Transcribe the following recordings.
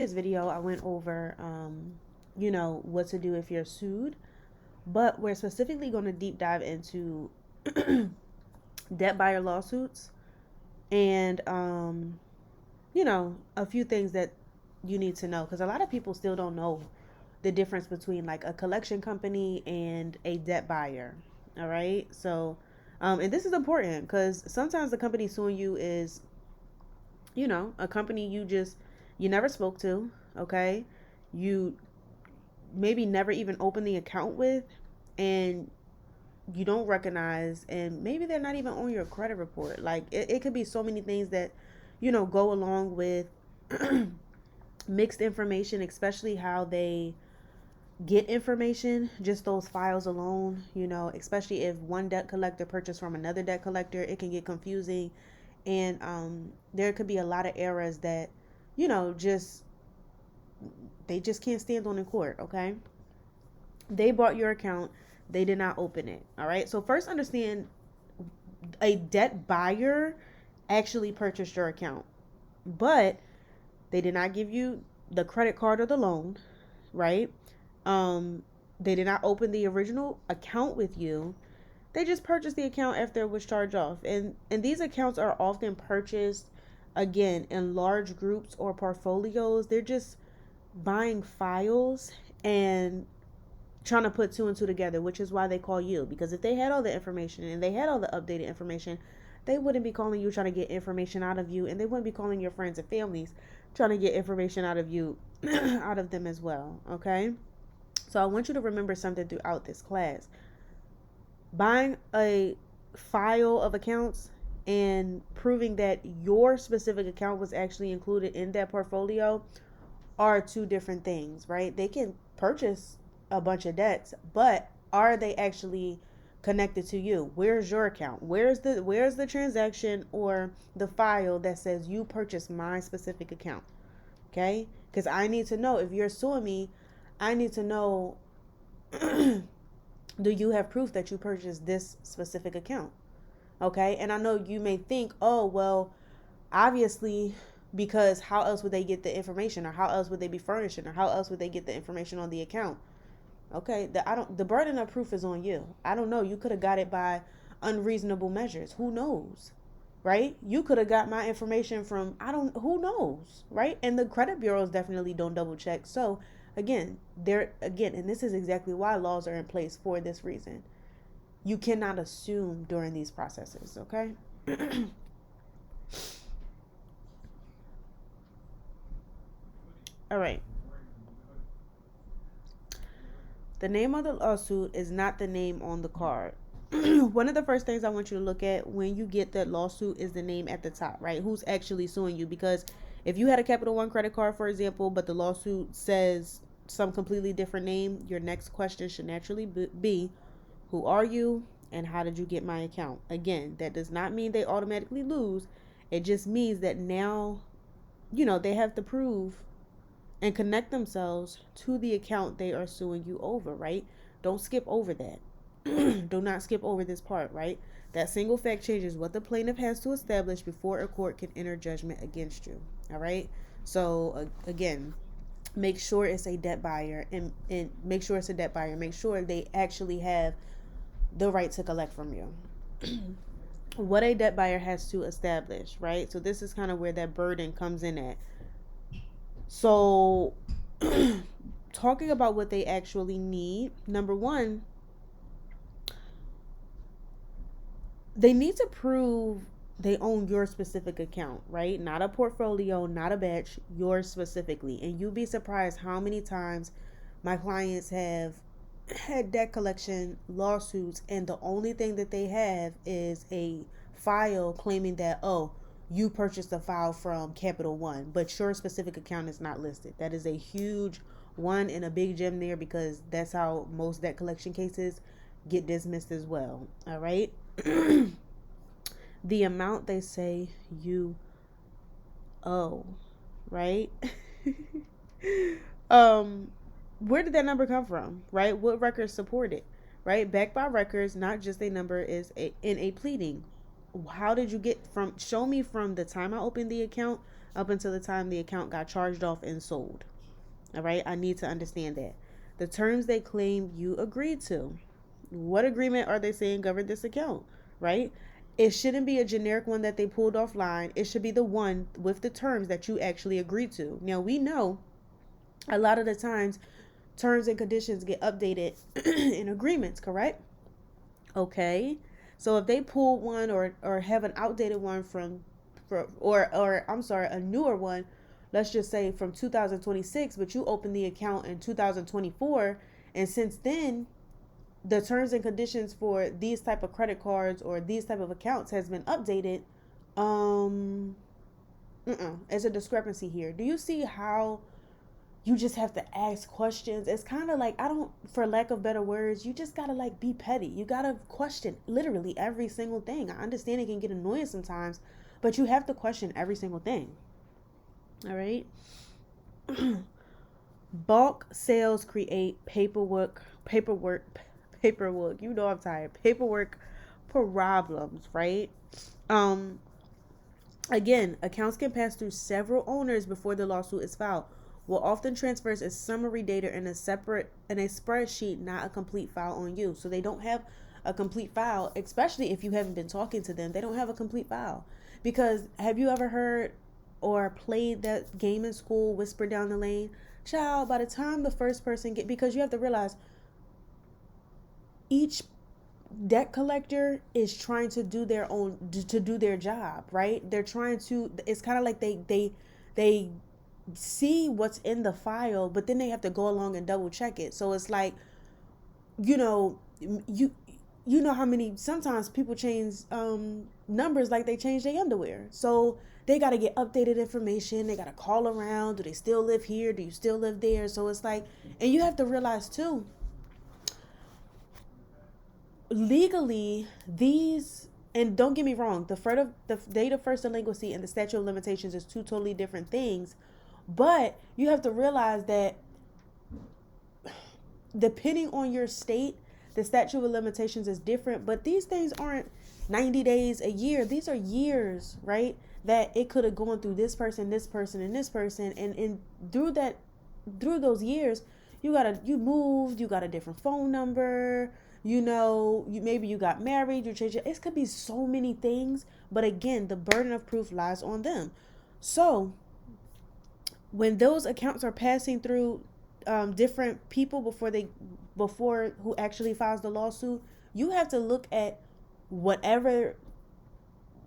This video, I went over, what to do if you're sued, but we're specifically going to deep dive into debt buyer lawsuits and, a few things that you need to know because a lot of people still don't know the difference between like a collection company and a debt buyer. All right. So, and this is important because sometimes the company suing you is, a company you never spoke to. Okay. You maybe never even opened the account with, and you don't recognize, and maybe they're not even on your credit report. Like it could be so many things that, go along with mixed information, especially how they get information, just those files alone, especially if one debt collector purchased from another debt collector, it can get confusing. And there could be a lot of errors that, just they just can't stand on in court. Okay. They bought your account, they did not open it. All right. So first understand, a debt buyer actually purchased your account, but they did not give you the credit card or the loan, right? Um, they did not open the original account with you. They just purchased the account after it was charged off. And these accounts are often purchased again in large groups or portfolios. They're just buying files and trying to put two and two together, which is why they call you. Because if they had all the information and they had all the updated information, they wouldn't be calling you trying to get information out of you, and they wouldn't be calling your friends and families trying to get information out of you, out of them as well. Okay. So I want you to remember something throughout this class. Buying a file of accounts and proving that your specific account was actually included in that portfolio are two different things, right? They can purchase a bunch of debts, but are they actually connected to you? Where's your account? Where's the transaction or the file that says you purchased my specific account? Okay? Because I need to know, if you're suing me, I need to know, do you have proof that you purchased this specific account? Okay? And I know you may think, oh, well, obviously, because how else would they get the information, or how else would they be furnishing, or how else would they get the information on the account? Okay, the burden of proof is on you. I don't know. You could have got it by unreasonable measures. Who knows? Right? You could have got my information from, who knows, right? And the credit bureaus definitely don't double check. So again, and this is exactly why laws are in place for this reason. You cannot assume during these processes, okay? All right. The name of the lawsuit is not the name on the card. One of the first things I want you to look at when you get that lawsuit is the name at the top, right? Who's actually suing you? Because if you had a Capital One credit card, for example, but the lawsuit says some completely different name, your next question should naturally be, who are you and how did you get my account? Again, that does not mean they automatically lose. It just means that now, they have to prove and connect themselves to the account they are suing you over, right? Don't skip over that. Do not skip over this part, right? That single fact change is what the plaintiff has to establish before a court can enter judgment against you. All right. So again, make sure it's a debt buyer, and make sure it's a debt buyer. Make sure they actually have the right to collect from you. What a debt buyer has to establish, right? So this is kind of where that burden comes in at. So talking about what they actually need, number one, they need to prove they own your specific account, right? Not a portfolio, not a batch, yours specifically. And you'd be surprised how many times my clients have had debt collection lawsuits, and the only thing that they have is a file claiming that, oh, you purchased a file from Capital One, but your specific account is not listed. That is a huge one and a big gem there, because that's how most debt collection cases get dismissed as well. All right. The amount they say you owe, right? Where did that number come from, right? What records support it, right? Backed by records, not just a number, in a pleading. How did you get from, show me from the time I opened the account up until the time the account got charged off and sold. All right, I need to understand that. The terms they claim you agreed to. What agreement are they saying govern this account, right? It shouldn't be a generic one that they pulled offline. It should be the one with the terms that you actually agreed to. Now, we know a lot of the times terms and conditions get updated in agreements, correct? Okay. So if they pull one or have an outdated one or I'm sorry, a newer one, let's just say from 2026, but you opened the account in 2024, and since then the terms and conditions for these type of credit cards or these type of accounts has been updated, um there's a discrepancy here. Do you see how you just have to ask questions? It's kind of like, I don't, for lack of better words, you just gotta like be petty. You gotta question literally every single thing. I understand it can get annoying sometimes, but you have to question every single thing. All right. Bulk sales create paperwork. You know I'm tired. Paperwork problems, right? Um, Again, accounts can pass through several owners before the lawsuit is filed. What often transfers is summary data in a spreadsheet, not a complete file on you. So they don't have a complete file, especially if you haven't been talking to them. They don't have a complete file. Because have you ever heard or played that game in school, Whisper Down the Lane? Child, by the time the first person because you have to realize each debt collector is trying to do their job, right? They're trying to, it's kind of like they see what's in the file, but then they have to go along and double check it. So it's like, you know, you know how many sometimes people change numbers like they change their underwear. So they got to get updated information. They got to call around. Do they still live here? Do you still live there? So it's like, and you have to realize too, legally, these, and don't get me wrong, the date of first delinquency and the statute of limitations is two totally different things. But you have to realize that depending on your state, the statute of limitations is different. But these things aren't 90 days, a year. These are years, right? That it could have gone through this person, and this person. And through those years, you moved, you got a different phone number, maybe you got married, you changed it could be so many things, but again, the burden of proof lies on them. So when those accounts are passing through different people before who actually files the lawsuit, you have to look at whatever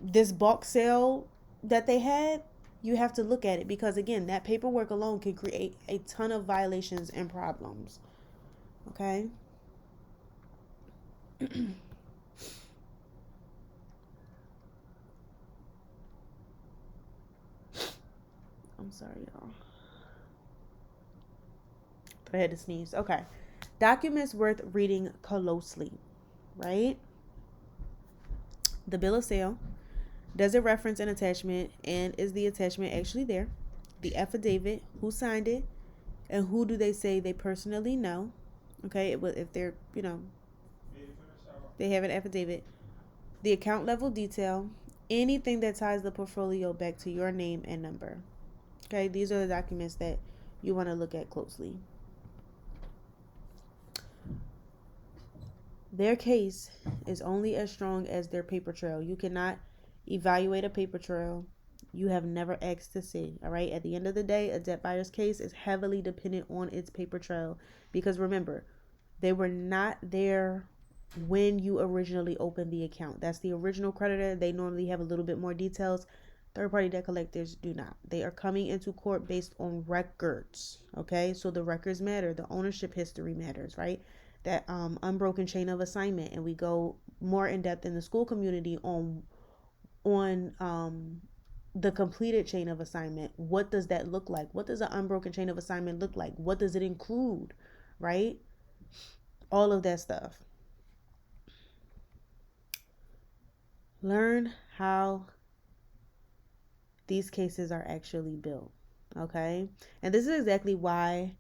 this bulk sale that they had. You have to look at it, because again, that paperwork alone can create a ton of violations and problems. Okay. I'm sorry, y'all. But I had to sneeze. Okay. Documents worth reading closely, right? The bill of sale. Does it reference an attachment, and is the attachment actually there? The affidavit, who signed it, and who do they say they personally know? Okay, if they're, they have an affidavit. The account level detail, anything that ties the portfolio back to your name and number. Okay, these are the documents that you want to look at closely. Their case is only as strong as their paper trail. You cannot evaluate a paper trail you have never asked to see. All right. At the end of the day, a debt buyer's case is heavily dependent on its paper trail, because remember, they were not there when you originally opened the account. That's the original creditor. They normally have a little bit more details. Third-party debt collectors do not. They are coming into court based on records. Okay. So the records matter. The ownership history matters, right? That unbroken chain of assignment, and we go more in depth in the school community on the completed chain of assignment. What does that look like? What does an unbroken chain of assignment look like? What does it include, right? All of that stuff. Learn how these cases are actually built, okay? And this is exactly why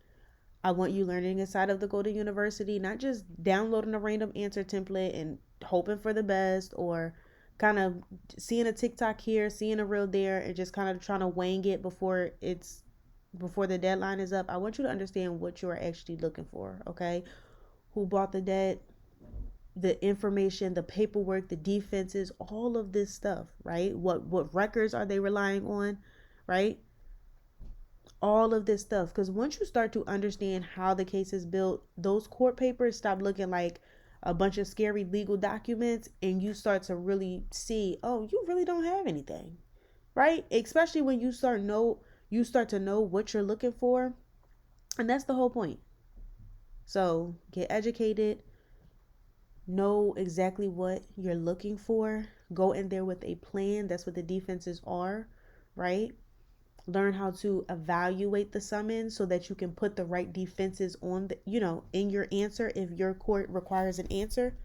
I want you learning inside of the Golden University, not just downloading a random answer template and hoping for the best, or kind of seeing a TikTok here, seeing a reel there, and just kind of trying to wing it before the deadline is up. I want you to understand what you are actually looking for, okay? Who bought the debt, the information, the paperwork, the defenses, all of this stuff, right? What records are they relying on, right? All of this stuff, because once you start to understand how the case is built, those court papers stop looking like a bunch of scary legal documents, and you start to really see, oh, you really don't have anything, right? Especially when you start to know what you're looking for, and that's the whole point. So get educated, know exactly what you're looking for, go in there with a plan. That's what the defenses are, right? Learn how to evaluate the summons so that you can put the right defenses on the, in your answer if your court requires an answer.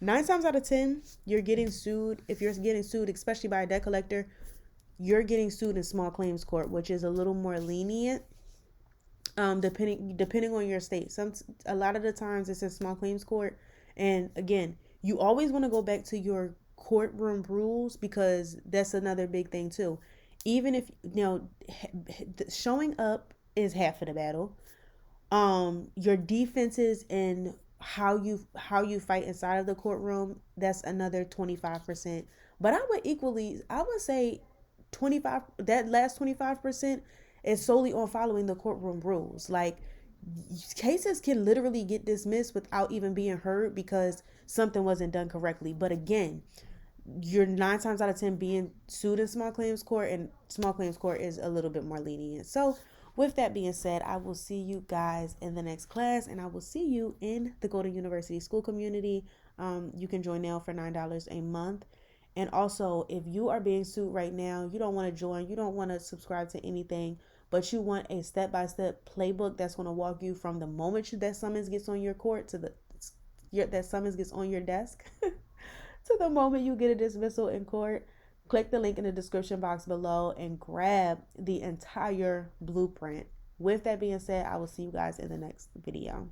9 times out of 10, you're getting sued. If you're getting sued, especially by a debt collector, you're getting sued in small claims court, which is a little more lenient. Depending on your state. A lot of the times it's in small claims court, and again, you always want to go back to your courtroom rules, because that's another big thing too. Even if showing up is half of the battle. Your defenses and how you fight inside of the courtroom, that's another 25%. But I would say 25, that last 25% is solely on following the courtroom rules. Like, cases can literally get dismissed without even being heard because something wasn't done correctly. But again, you're 9 times out of 10 being sued in small claims court, and small claims court is a little bit more lenient. So with that being said, I will see you guys in the next class, and I will see you in the Golden University School community. You can join now for $9 a month. And also, if you are being sued right now, you don't want to join, you don't want to subscribe to anything, but you want a step-by-step playbook that's going to walk you from the moment that summons gets on your court to that summons gets on your desk to the moment you get a dismissal in court, click the link in the description box below and grab the entire blueprint. With that being said, I will see you guys in the next video.